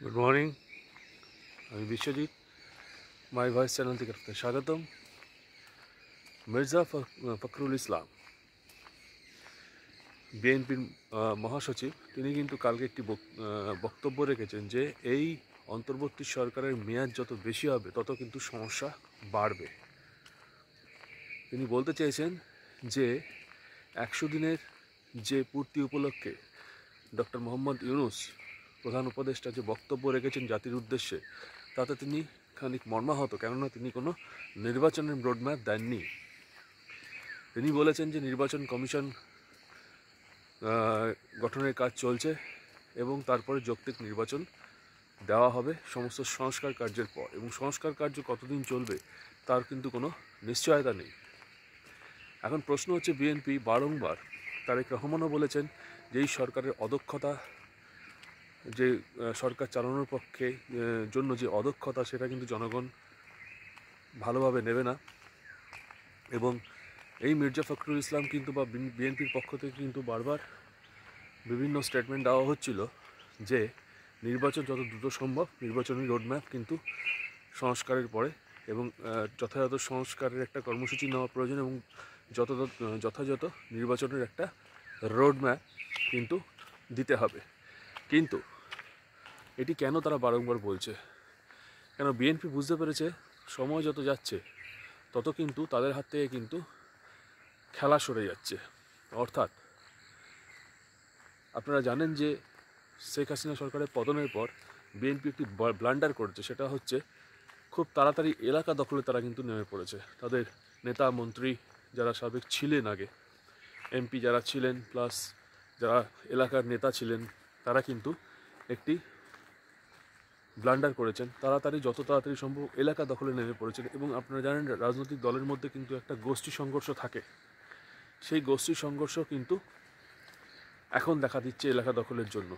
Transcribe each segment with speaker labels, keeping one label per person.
Speaker 1: Good morning. আমি বিশ্বজিৎ, মাই voice channel থেকে আপনাদের স্বাগতম। মির্জা ফখরুল ইসলাম, বিএনপির মহাসচিব, তিনি কিন্তু কালকে একটি বক্তব্য রেখেছেন যে এই অন্তর্বর্তী সরকারের মেয়াদ যত বেশি হবে তত কিন্তু সমস্যা বাড়বে। তিনি বলতে চেয়েছেন যে 100 দিনের যে পূর্তি উপলক্ষে ডক্টর মোহাম্মদ ইউনূস প্রধান উপদেষ্টা যে বক্তব্য রেখেছেন জাতির উদ্দেশ্যে, তাতে তিনি খানিক মর্মাহত, কেননা তিনি কোনো নির্বাচনের রোডম্যাপ দেননি। তিনি বলেছেন যে নির্বাচন কমিশন গঠনের কাজ চলছে এবং তারপরে যৌক্তিক নির্বাচন দেওয়া হবে সমস্ত সংস্কার কার্যের পর, এবং সংস্কার কার্য কতদিন চলবে তার কিন্তু কোনো নিশ্চয়তা নেই। এখন প্রশ্ন হচ্ছে, বিএনপি বারংবার, তারেক রহমানও বলেছেন যে এই সরকারের অদক্ষতা, যে সরকার চালানোর পক্ষে জন্য যে অদক্ষতা, সেটা কিন্তু জনগণ ভালোভাবে নেবে না। এবং এই মির্জা ফখরুল ইসলাম কিন্তু বা বিএনপির পক্ষ থেকে কিন্তু বারবার বিভিন্ন স্টেটমেন্ট দেওয়া হচ্ছিল যে নির্বাচন যত দ্রুত সম্ভব, নির্বাচনী রোডম্যাপ কিন্তু সংস্কারের পরে, এবং যথাযথ সংস্কারের একটা কর্মসূচি নেওয়া প্রয়োজন, এবং যথাযথ নির্বাচনের একটা রোডম্যাপ কিন্তু দিতে হবে। কিন্তু এটি কেন তারা বারংবার বলছে? কেন বিএনপি বুঝতে পেরেছে সময় যত যাচ্ছে তত কিন্তু তাদের হাত থেকে কিন্তু খেলা সরে যাচ্ছে। অর্থাৎ আপনারা জানেন যে শেখ হাসিনা সরকারের পতনের পর বিএনপি একটি ব্লান্ডার করেছে, সেটা হচ্ছে খুব তাড়াতাড়ি এলাকা দখলে তারা কিন্তু নেমে পড়েছে। তাদের নেতা মন্ত্রী যারা সাবেক ছিলেন, আগে এমপি যারা ছিলেন, প্লাস যারা এলাকার নেতা ছিলেন, তারা কিন্তু একটি ব্লান্ডার করেছেন। যত তাড়াতাড়ি সম্ভব এলাকা দখলে নেমে পড়েছেন। এবং আপনারা জানেন রাজনৈতিক দলের মধ্যে কিন্তু একটা গোষ্ঠী সংঘর্ষ থাকে, সেই গোষ্ঠী সংঘর্ষ কিন্তু এখন দেখা দিচ্ছে এলাকা দখলের জন্য।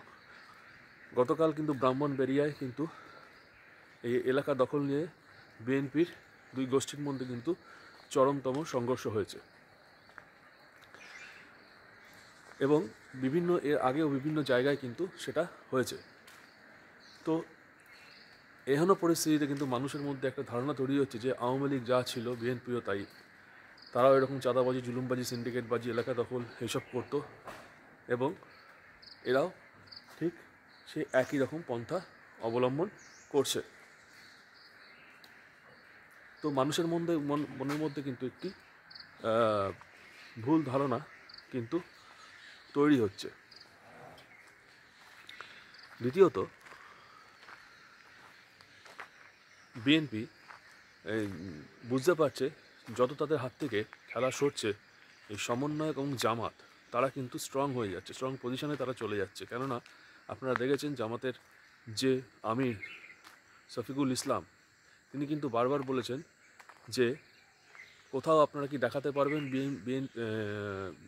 Speaker 1: গতকাল কিন্তু ব্রাহ্মণবাড়িয়ায় কিন্তু এই এলাকা দখল নিয়ে বিএনপির দুই গোষ্ঠীর মধ্যে কিন্তু চরমতম সংঘর্ষ হয়েছে, এবং এর আগেও বিভিন্ন জায়গায় কিন্তু সেটা হয়েছে। তো এহেন পরিস্থিতিতে কিন্তু মানুষের মধ্যে একটা ধারণা তৈরি হচ্ছে যে আওয়ামী লীগ যা ছিল, বিএনপিও তাই। তারাও এরকম চাঁদাবাজি, জুলুমবাজি, সিন্ডিকেটবাজি, এলাকা দখল এইসব করতো, এবং এরাও ঠিক সেই একই রকম পন্থা অবলম্বন করছে। তো মানুষের মনের মধ্যে কিন্তু একটি ভুল ধারণা কিন্তু তৈরি হচ্ছে। দ্বিতীয়ত, বিএনপি বুঝতে পারছে যত তাদের হাত থেকে খেলা সরছে, এই সমন্বয়ক এবং জামাত তারা কিন্তু স্ট্রং হয়ে যাচ্ছে, স্ট্রং পজিশনে তারা চলে যাচ্ছে। কেননা আপনারা দেখেছেন জামাতের যে আমির শফিকুল ইসলাম, তিনি কিন্তু বারবার বলেছেন যে কোথাও আপনারা কি দেখাতে পারবেন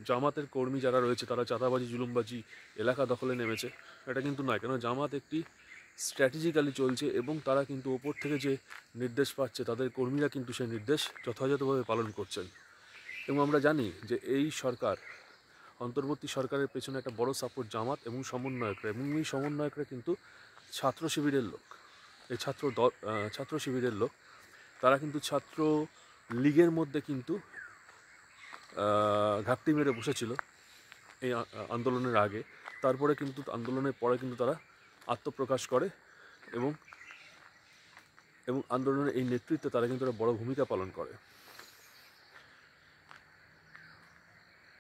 Speaker 1: জামাতের কর্মী যারা রয়েছে তারা চাঁদাবাজি, জুলুমবাজি, এলাকা দখলে নেমেছে? এটা কিন্তু নয়। কেন জামাত একটি স্ট্র্যাটেজিক্যালি চলছে, এবং তারা কিন্তু ওপর থেকে যে নির্দেশ পাচ্ছে তাদের কর্মীরা কিন্তু সেই নির্দেশ যথাযথভাবে পালন করছেন। এবং আমরা জানি যে এই সরকার, অন্তর্বর্তী সরকারের পেছনে একটা বড় সাপোর্ট জামাত এবং সমন্বয়করা, এবং এই সমন্বয়করা কিন্তু ছাত্র শিবিরের লোক। এই ছাত্র শিবিরের লোক, তারা কিন্তু ছাত্র লীগের মধ্যে কিন্তু ঘাপটি মেরে বসেছিল এই আন্দোলনের আগে। তারপরে কিন্তু আন্দোলনের পরে কিন্তু তারা আত্মপ্রকাশ করে, এবং আন্দোলনের এই নেতৃত্বে তারা কিন্তু একটা বড় ভূমিকা পালন করে।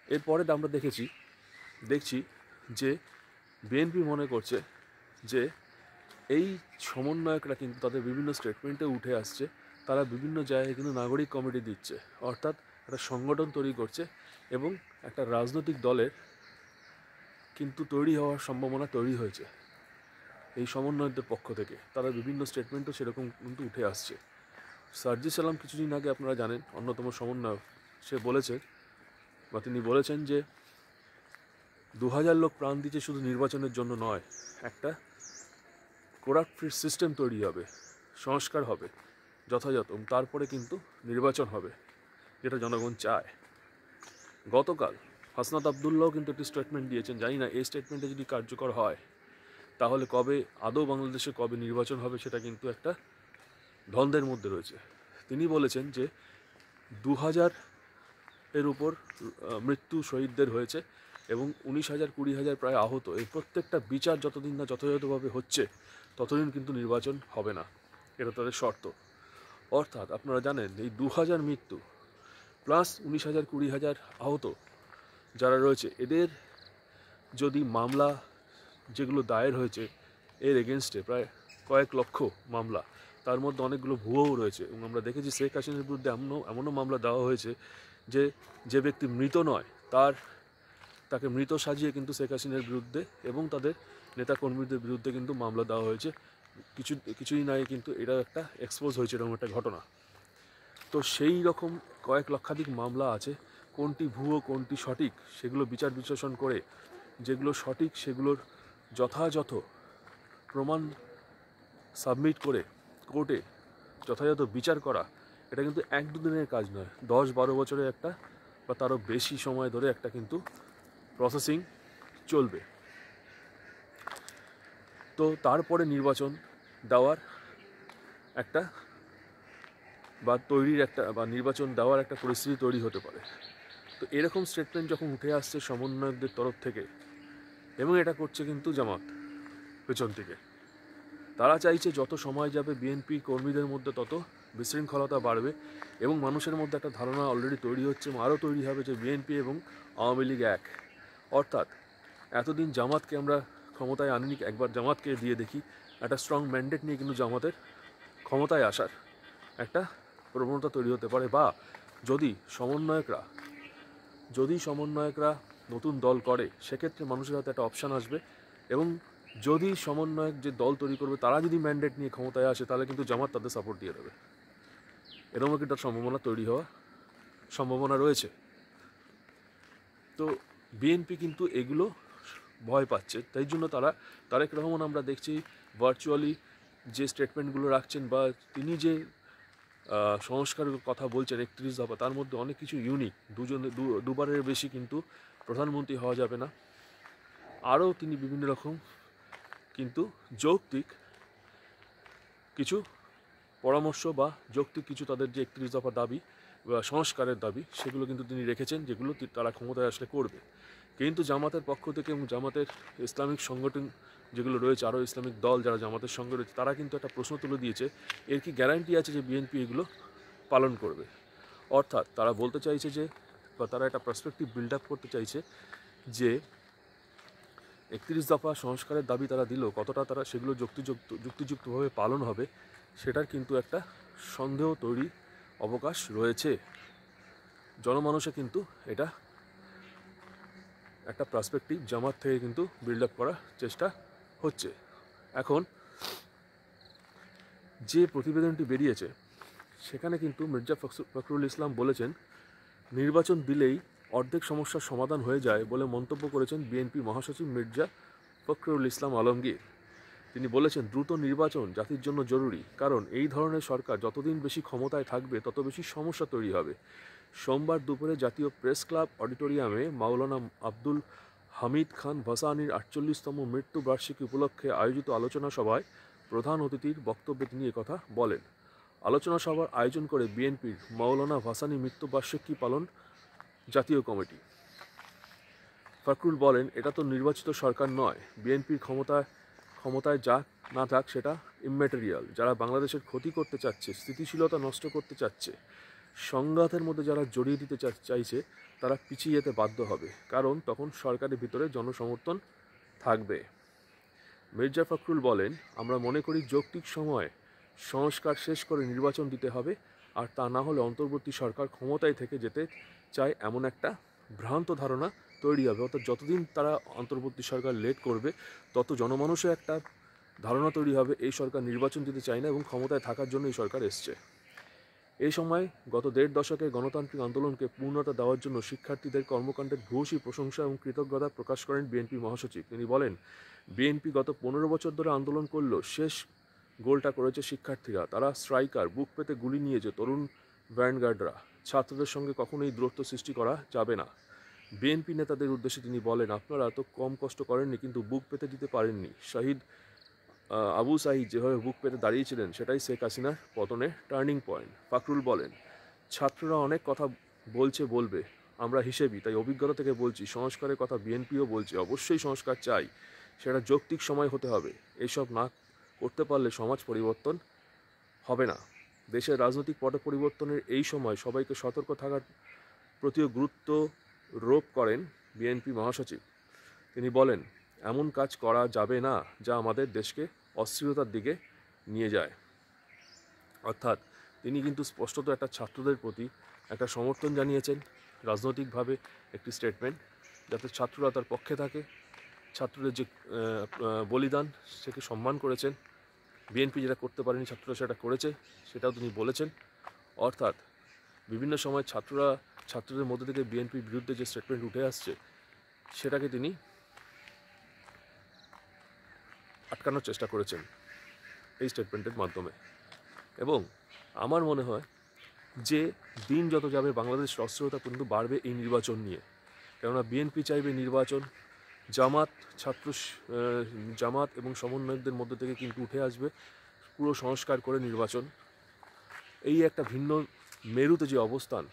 Speaker 1: এরপরে আমরা দেখছি যে বিএনপি মনে করছে যে এই সমন্বয়করা কিন্তু তাদের বিভিন্ন স্টেটমেন্টে উঠে আসছে, তারা বিভিন্ন জায়গায় কিন্তু নাগরিক কমিটি দিচ্ছে, অর্থাৎ একটা সংগঠন তৈরি করছে, এবং একটা রাজনৈতিক দলের কিন্তু তৈরি হওয়ার সম্ভাবনা তৈরি হয়েছে এই সমন্বয়কদের পক্ষ থেকে। তারা বিভিন্ন স্টেটমেন্টও সেরকম কিন্তু উঠে আসছে। সার্জিস আলম কিছুদিন আগে, আপনারা জানেন, অন্যতম সমন্বয়ক, তিনি বলেছেন যে 2000 লোক প্রাণ দিচ্ছে শুধু নির্বাচনের জন্য নয়, একটা করাপ্ট ফ্রি সিস্টেম তৈরি হবে, সংস্কার হবে যথাযথ, তারপরে কিন্তু নির্বাচন হবে, যেটা জনগণ চায়। গতকাল হাসনাত আবদুল্লাহও কিন্তু একটি স্টেটমেন্ট দিয়েছেন। জানি না এই স্টেটমেন্টে যদি কার্যকর হয় তাহলে কবে আদৌ বাংলাদেশে কবে নির্বাচন হবে সেটা কিন্তু একটা দ্বন্দ্বের মধ্যে রয়েছে। তিনি বলেছেন যে 2000-এর উপর মৃত্যু শহীদদের হয়েছে এবং 19,000 20,000 প্রায় আহত। এই প্রত্যেকটা বিচার যতদিন না যথাযথভাবে হচ্ছে ততদিন কিন্তু নির্বাচন হবে না, এটা তাদের শর্ত। অর্থাৎ আপনারা জানেন এই 2000 মৃত্যু প্লাস 19,000 20,000 আহত যারা রয়েছে, এদের যদি মামলা যেগুলো দায়ের হয়েছে এর এগেনস্টে প্রায় কয়েক লক্ষ মামলা, তার মধ্যে অনেকগুলো ভুয়োও রয়েছে। এবং আমরা দেখেছি শেখ হাসিনার বিরুদ্ধে এমনও মামলা দেওয়া হয়েছে যে ব্যক্তি মৃত নয় তাকে মৃত সাজিয়ে কিন্তু শেখ হাসিনার বিরুদ্ধে এবং তাদের নেতাকর্মীদের বিরুদ্ধে কিন্তু মামলা দেওয়া হয়েছে। কিছুদিন আগে কিন্তু এটা একটা এক্সপোজ হয়েছে এরকম একটা ঘটনা। তো সেই রকম কয়েক লক্ষাধিক মামলা আছে, কোনটি ভুয়ো কোনটি সঠিক সেগুলো বিচার বিশ্লেষণ করে যেগুলো সঠিক সেগুলোর যথাযথ প্রমাণ সাবমিট করে কোর্টে যথাযথ বিচার করা, এটা কিন্তু 1-2 দিনের কাজ নয়, 10-12 বছরের একটা বা তারও বেশি সময় ধরে একটা কিন্তু প্রসেসিং চলবে। তো তারপরে নির্বাচন দেওয়ার একটা নির্বাচন দেওয়ার একটা পরিস্থিতি তৈরি হতে পারে। তো এরকম স্টেটমেন্ট যখন উঠে আসছে সমন্বয়কদের তরফ থেকে, এবং এটা করছে কিন্তু জামাত পেছন থেকে, তারা চাইছে যত সময় যাবে বিএনপি কর্মীদের মধ্যে তত বিশৃঙ্খলতা বাড়বে এবং মানুষের মধ্যে একটা ধারণা অলরেডি তৈরি হচ্ছে এবং আরও তৈরি হবে যে বিএনপি এবং আওয়ামী লীগ এক। অর্থাৎ এতদিন জামাতকে আমরা ক্ষমতায় আনিনি, একবার জামাতকে দিয়ে দেখি, একটা স্ট্রং ম্যান্ডেট নিয়ে কিন্তু জামাতের ক্ষমতায় আসার একটা প্রবণতা তৈরি হতে পারে। বা যদি সমন্বয়করা নতুন দল করে, সেক্ষেত্রে মানুষের হাতে একটা অপশান আসবে এবং যদি সমন্বয়ক যে দল তৈরি করবে তারা যদি ম্যান্ডেট নিয়ে ক্ষমতায় আসে, তাহলে কিন্তু জামাত তাদের সাপোর্ট দিয়ে দেবে। এরকম একটা সম্ভাবনা তৈরি হওয়ার সম্ভাবনা রয়েছে। তো বিএনপি কিন্তু এগুলো ভয় পাচ্ছে, তাই জন্য তারেক রহমান আমরা দেখছি ভার্চুয়ালি যে স্টেটমেন্টগুলো রাখছেন বা তিনি যে সংস্কারের কথা বলছেন 31 দফা, তার মধ্যে অনেক কিছু ইউনিক। দুবারের বেশি কিন্তু প্রধানমন্ত্রী হওয়া যাবে না, আরও তিনি বিভিন্ন রকম কিন্তু যৌক্তিক কিছু পরামর্শ বা যৌক্তিক কিছু তাদের যে 31 দফা দাবি বা সংস্কারের দাবি, সেগুলো কিন্তু তিনি রেখেছেন, যেগুলো তারা ক্ষমতায় আসলে করবে। কিন্তু জামাতের পক্ষ থেকে এবং জামাতের ইসলামিক সংগঠন যেগুলো রয়েছে, আরও ইসলামিক দল যারা জামাতের সঙ্গে রয়েছে, তারা কিন্তু একটা প্রশ্ন তুলে দিয়েছে, এর কি গ্যারান্টি আছে যে বিএনপি এগুলো পালন করবে? অর্থাৎ তারা বলতে চাইছে যে, বা তারা একটা পার্সপেক্টিভ বিল্ড আপ করতে চাইছে যে 31 দফা সংস্কারের দাবি তারা দিল, কতটা তারা সেগুলো যুক্তিযুক্তভাবে পালন হবে সেটার কিন্তু একটা সন্দেহ তৈরি অবকাশ রয়েছে। জনমানুষে কিন্তু এটা একটা পার্সপেক্টিভ জামাত থেকে কিন্তু বিল্ড আপ করার চেষ্টা হচ্ছে। এখন যে প্রতিবেদনটি বেরিয়েছে সেখানে কিন্তু মির্জা ফখরুল ইসলাম বলেছেন, নির্বাচন দিলেই অর্ধেক সমস্যার সমাধান হয়ে যায় বলে মন্তব্য করেছেন বিএনপি মহাসচিব মির্জা ফখরুল ইসলাম আলমগীর। তিনি বলেছেন, দ্রুত নির্বাচন জাতির জন্য জরুরি, কারণ এই ধরনের সরকার যতদিন বেশি ক্ষমতায় থাকবে তত বেশি সমস্যা তৈরি হবে। সোমবার দুপুরে জাতীয় প্রেস ক্লাব অডিটোরিয়ামে মাওলানা আব্দুল হামিদ খান ভাসানীর 48তম মৃত্যুবার্ষিকী উপলক্ষে আয়োজিত আলোচনা সভায় প্রধান অতিথির বক্তব্যে তিনি একথা বলেন। আলোচনা সভার আয়োজন করে বিএনপির মাওলানা ভাসানী মৃত্যুবার্ষিকী পালন জাতীয় কমিটি। ফখরুল বলেন, এটা তো নির্বাচিত সরকার নয়, বিএনপির ক্ষমতায় যাক না যাক সেটা ইম্যাটেরিয়াল। যারা বাংলাদেশের ক্ষতি করতে চাচ্ছে, স্থিতিশীলতা নষ্ট করতে চাচ্ছে, সংঘাতের মধ্যে যারা জড়িয়ে দিতে চাইছে, তারা পিছিয়ে যেতে বাধ্য হবে, কারণ তখন সরকারের ভিতরে জনসমর্থন থাকবে। মির্জা ফখরুল বলেন, আমরা মনে করি যৌক্তিক সময়ে সংস্কার শেষ করে নির্বাচন দিতে হবে, আর তা না হলে অন্তর্বর্তী সরকার ক্ষমতায় থেকে যেতে চায় এমন একটা ভ্রান্ত ধারণা তৈরি হবে। অর্থাৎ যতদিন তারা অন্তর্বর্তী সরকার লেট করবে, তত জনমানুষে একটা ধারণা তৈরি হবে এই সরকার নির্বাচন দিতে চায় না এবং ক্ষমতায় থাকার জন্য এই সরকার এসছে। এই সময় গত 1.5 দশকের গণতান্ত্রিক আন্দোলনকে পূর্ণতা দেওয়ার জন্য শিক্ষার্থীদের কর্মকাণ্ডের ভূয়সী প্রশংসা এবং কৃতজ্ঞতা প্রকাশ করেন বিএনপি মহাসচিব। তিনি বলেন, বিএনপি গত 15 বছর ধরে আন্দোলন করলেও শেষ গোলটা করেছে শিক্ষার্থীরা। তারা স্ট্রাইকার, বুক পেতে গুলি নিয়েছে তরুণ ভ্যানগার্ডরা। ছাত্রদের সঙ্গে কখনোই দূরত্ব সৃষ্টি করা যাবে না। বিএনপি নেতাদের উদ্দেশ্যে তিনি বলেন, আপনারা তো কম কষ্ট করেননি, কিন্তু বুক পেতে দিতে পারেননি। শহীদ আবু সাঈদ যেভাবে বুক পেতে দাঁড়িয়েছিলেন, সেটাই শেখ হাসিনার পতনের টার্নিং পয়েন্ট। ফাকরুল বলেন, ছাত্ররা অনেক কথা বলবে, আমরা হিসেবি, তাই অভিজ্ঞতা থেকে বলছি, সংস্কারের কথা বিএনপিও বলছে, অবশ্যই সংস্কার চাই, সেটা যৌক্তিক সময় হতে হবে। এইসব না করতে পারলে সমাজ পরিবর্তন হবে না। দেশের রাজনৈতিক পট পরিবর্তনের এই সময় সবাইকে সতর্ক থাকার প্রতিও গুরুত্ব আরোপ করেন বিএনপি মহাসচিব। তিনি বলেন, এমন কাজ করা যাবে না যা আমাদের দেশকে অস্থিরতার দিকে নিয়ে যায়। অর্থাৎ তিনি কিন্তু স্পষ্টত একটা ছাত্রদের প্রতি একটা সমর্থন জানিয়েছেন, রাজনৈতিকভাবে একটি স্টেটমেন্ট, যাতে ছাত্ররা তার পক্ষে থাকে, ছাত্রদের যে বলিদান সেকে সম্মান করেছেন। বিএনপি যেটা করতে পারেনি ছাত্ররা সেটা করেছে, সেটাও তিনি বলেছেন। অর্থাৎ বিভিন্ন সময় ছাত্রদের মধ্যে থেকে বিএনপির বিরুদ্ধে যে স্টেটমেন্ট উঠে আসছে, সেটাকে তিনি আটকানোর চেষ্টা করেছেন এই স্টেটমেন্টের মাধ্যমে। এবং আমার মনে হয় যে দিন যত যাবে বাংলাদেশের অস্থিরতা কিন্তু বাড়বে এই নির্বাচন নিয়ে। কেননা বিএনপি চাইবে নির্বাচন, জামাত এবং সমন্বয়কদের মধ্যে থেকে কিন্তু উঠে আসবে পুরো সংস্কার করে নির্বাচন। এই একটা ভিন্ন মেরুতে যে অবস্থান,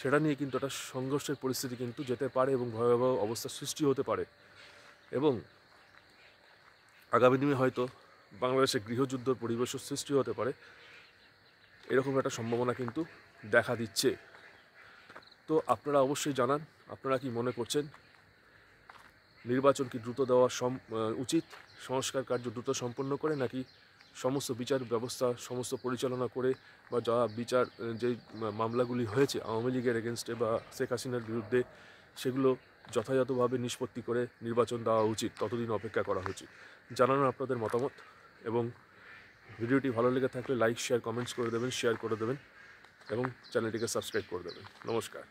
Speaker 1: সেটা নিয়ে কিন্তু একটা সংঘর্ষের পরিস্থিতি কিন্তু যেতে পারে এবং ভয়াবহ অবস্থার সৃষ্টি হতে পারে। এবং আগামী দিনে হয়তো বাংলাদেশে গৃহযুদ্ধের পরিবেশও সৃষ্টি হতে পারে, এরকম একটা সম্ভাবনা কিন্তু দেখা দিচ্ছে। তো আপনারা অবশ্যই জানান, আপনারা কি মনে করছেন, নির্বাচন কি দ্রুত দেওয়া উচিত, সংস্কার কার্য দ্রুত সম্পন্ন করে, নাকি সমস্ত বিচার ব্যবস্থা সমস্ত পরিচালনা করে বা যা বিচার যে মামলাগুলি হয়েছে আওয়ামী লীগের এগেনস্টে বা শেখ হাসিনার বিরুদ্ধে, সেগুলো যথাযথভাবে নিষ্পত্তি করে নির্বাচন দেওয়া উচিত, ততদিন অপেক্ষা করা উচিত? জানানো আপনাদের মতামত। এবং ভিডিওটি ভালো লেগে থাকলে লাইক, শেয়ার, কমেন্টস করে দেবেন, শেয়ার করে দেবেন এবং চ্যানেলটিকে সাবস্ক্রাইব করে দেবেন। নমস্কার।